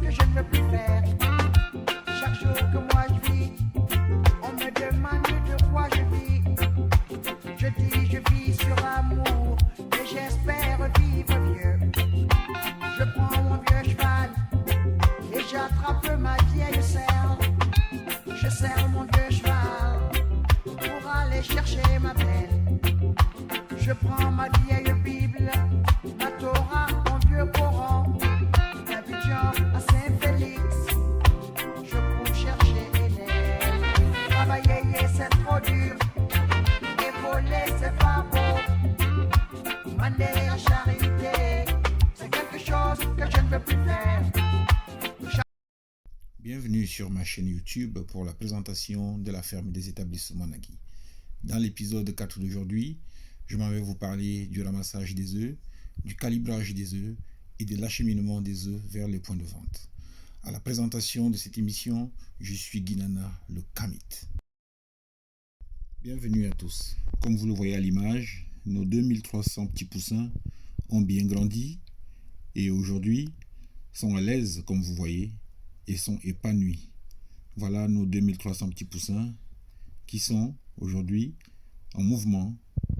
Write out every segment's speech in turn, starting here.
que je ne veux plus faire. Chaque jour que moi je vis, on me demande de quoi je vis. Je dis je vis sur l'amour, et j'espère vivre vieux. Je prends mon vieux cheval et j'attrape ma vieille serre. Je serre mon vieux cheval pour aller chercher ma belle. Je prends ma vieille Bible, ma Torah, mon vieux Coran, d'Abidjan à Saint-Félix. Je cours chercher Hélène. Travailler c'est trop dur, et voler c'est pas beau. Mander à charité, c'est quelque chose que je ne veux plus faire. Bienvenue sur ma chaîne YouTube pour la présentation de la ferme des établissements Nagui. Dans l'épisode 4 d'aujourd'hui, je m'en vais vous parler du ramassage des œufs, du calibrage des œufs et de l'acheminement des œufs vers les points de vente. À la présentation de cette émission, je suis Guinana, le Kamit. Bienvenue à tous. Comme vous le voyez à l'image, nos 2300 petits poussins ont bien grandi et aujourd'hui sont à l'aise, comme vous voyez, et sont épanouis. Voilà nos 2300 petits poussins qui sont aujourd'hui en mouvement.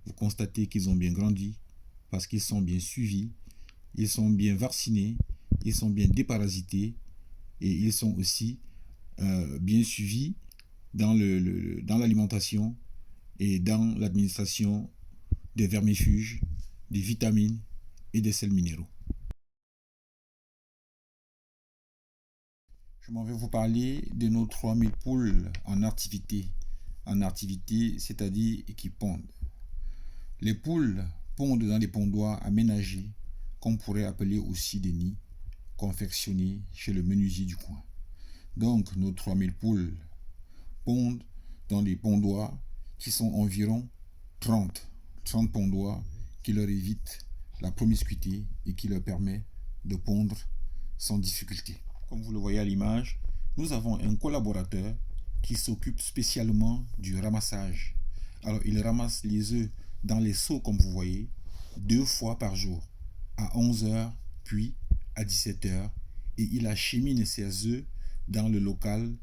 Vous constatez qu'ils ont bien grandi parce qu'ils sont bien suivis, ils sont bien vaccinés, ils sont bien déparasités et ils sont aussi bien suivis dans l'alimentation et dans l'administration des vermifuges, des vitamines et des sels minéraux. Je m'en vais vous parler de nos 3000 poules en activité, c'est-à-dire qui pondent. Les poules pondent dans des pondoirs aménagés, qu'on pourrait appeler aussi des nids, confectionnés chez le menuisier du coin. Donc, nos 3000 poules pondent dans des pondoirs qui sont environ 30 pondoirs qui leur évitent la promiscuité et qui leur permet de pondre sans difficulté. Comme vous le voyez à l'image, nous avons un collaborateur qui s'occupe spécialement du ramassage. Alors, il ramasse les œufs dans les seaux, comme vous voyez, 2 fois par jour, à 11h, puis à 17h, et il achemine ses œufs dans le local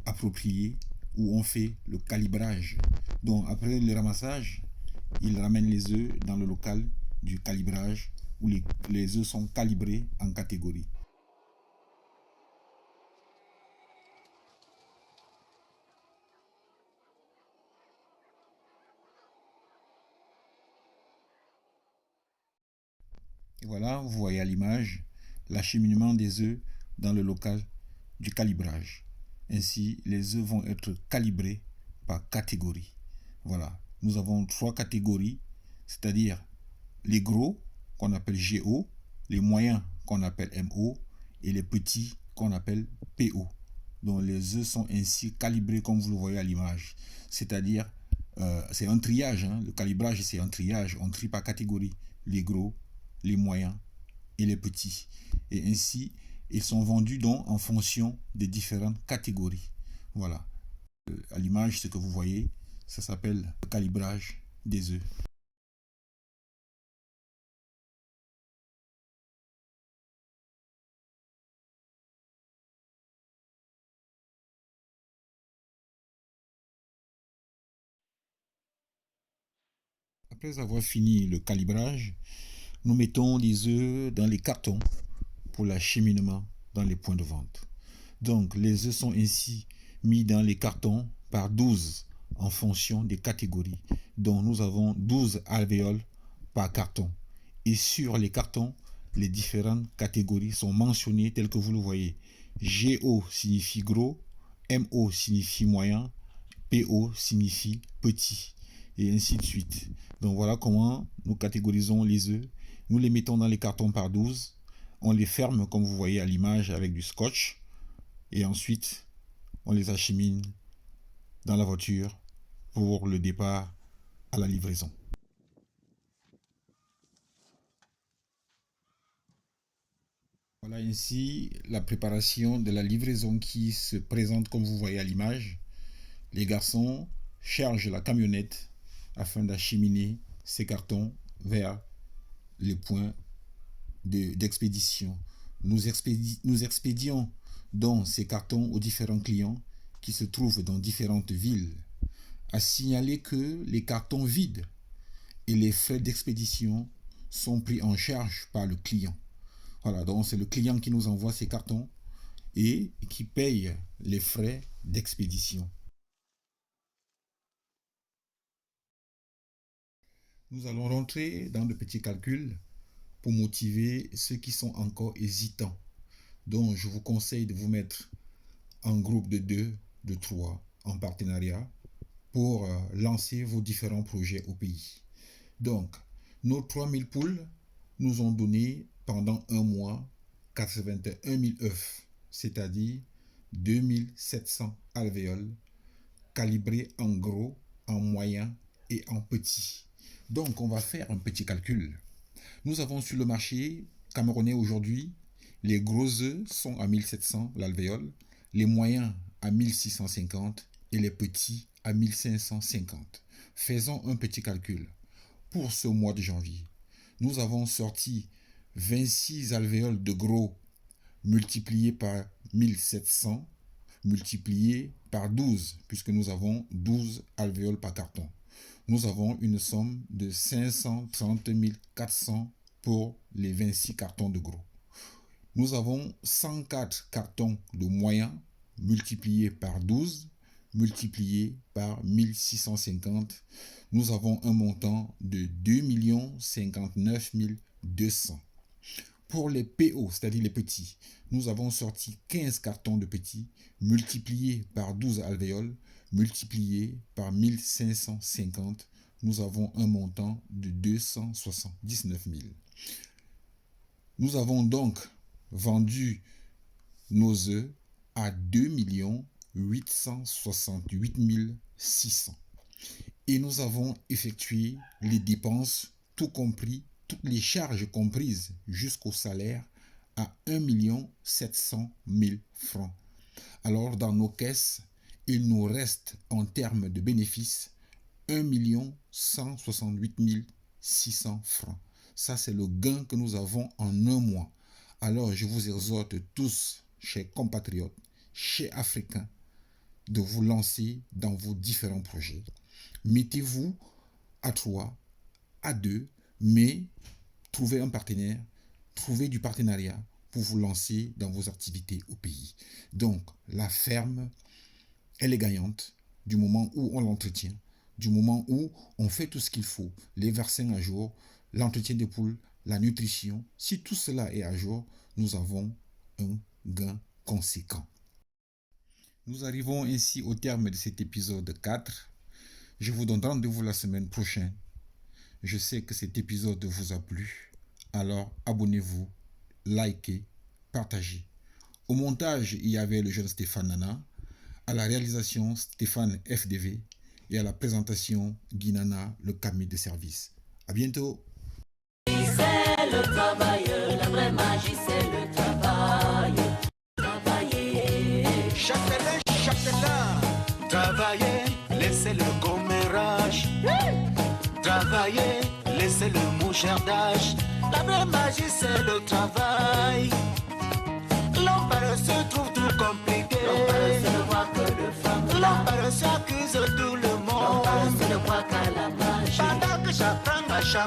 approprié où on fait le calibrage. Donc, après le ramassage, il ramène les œufs dans le local du calibrage où les œufs sont calibrés en catégories. Et voilà, vous voyez à l'image l'acheminement des œufs dans le local du calibrage. Ainsi, les œufs vont être calibrés par catégorie. Voilà, nous avons 3 catégories, c'est-à-dire les gros qu'on appelle GO, les moyens qu'on appelle MO et les petits qu'on appelle PO. Donc les œufs sont ainsi calibrés comme vous le voyez à l'image. C'est-à-dire, c'est un triage, le calibrage c'est un triage, on trie par catégorie, les gros, les moyens et les petits. Et ainsi, ils sont vendus donc en fonction des différentes catégories. Voilà. À l'image, ce que vous voyez, ça s'appelle le calibrage des œufs. Après avoir fini le calibrage, nous mettons les œufs dans les cartons pour l'acheminement dans les points de vente. Donc, les œufs sont ainsi mis dans les cartons par 12 en fonction des catégories. Donc, nous avons 12 alvéoles par carton. Et sur les cartons, les différentes catégories sont mentionnées telles que vous le voyez. GO signifie gros, MO signifie moyen, PO signifie petit, et ainsi de suite. Donc, voilà comment nous catégorisons les œufs. Nous les mettons dans les cartons par 12. On les ferme, comme vous voyez à l'image, avec du scotch. Et ensuite, on les achemine dans la voiture pour le départ à la livraison. Voilà ainsi la préparation de la livraison qui se présente comme vous voyez à l'image. Les garçons chargent la camionnette afin d'acheminer ces cartons vers les points d'expédition. nous expédions donc ces cartons aux différents clients qui se trouvent dans différentes villes. À signaler que les cartons vides et les frais d'expédition sont pris en charge par le client. Voilà, donc c'est le client qui nous envoie ces cartons et qui paye les frais d'expédition. Nous allons rentrer dans de petits calculs pour motiver ceux qui sont encore hésitants. Donc, je vous conseille de vous mettre en groupe de 2, de 3, en partenariat pour lancer vos différents projets au pays. Donc, nos 3000 poules nous ont donné pendant un mois 81 000 œufs, c'est-à-dire 2700 alvéoles, calibrés en gros, en moyen et en petit. Donc, on va faire un petit calcul. Nous avons sur le marché camerounais aujourd'hui, les gros œufs sont à 1700 l'alvéole, les moyens à 1650 et les petits à 1550. Faisons un petit calcul. Pour ce mois de janvier, nous avons sorti 26 alvéoles de gros multipliés par 1700 multiplié par 12, puisque nous avons 12 alvéoles par carton. Nous avons une somme de 530 400 pour les 26 cartons de gros. Nous avons 104 cartons de moyens multipliés par 12, multiplié par 1650. Nous avons un montant de 2 059 200. Pour les PO, c'est-à-dire les petits, nous avons sorti 15 cartons de petits, multipliés par 12 alvéoles, multipliés par 1550. Nous avons un montant de 279 000. Nous avons donc vendu nos œufs à 2 868 600. Et nous avons effectué les dépenses, tout compris, toutes les charges comprises jusqu'au salaire, à 1 700 000 francs. Alors, dans nos caisses, il nous reste en termes de bénéfices 1 168 600 francs. Ça, c'est le gain que nous avons en un mois. Alors, je vous exhorte tous, chers compatriotes, chers Africains, de vous lancer dans vos différents projets. Mettez-vous à 3, à 2, mais trouvez un partenaire, trouvez du partenariat pour vous lancer dans vos activités au pays. Donc, la ferme, elle est gagnante du moment où on l'entretient, du moment où on fait tout ce qu'il faut, les vaccins à jour, l'entretien des poules, la nutrition. Si tout cela est à jour, nous avons un gain conséquent. Nous arrivons ainsi au terme de cet épisode 4. Je vous donne rendez-vous la semaine prochaine. Je sais que cet épisode vous a plu. Alors abonnez-vous, likez, partagez. Au montage, il y avait le jeune Stéphane Nana. À la réalisation, Stéphane FDV. Et à la présentation, Guy Nana, le camis de service. À bientôt. C'est le travail, la vraie magie, c'est le travail. Travailler. Chacun, travailler, laissez le commérage. Travailler, laissez le mouchardage. La vraie magie, c'est le travail. L'homme paresseux trouve tout compliqué. L'homme paresseux ne voit que le femme. L'homme paresseux accuse tout le monde. L'homme paresseux ne voit qu'à la magie. Pendant que j'apprends à chanter.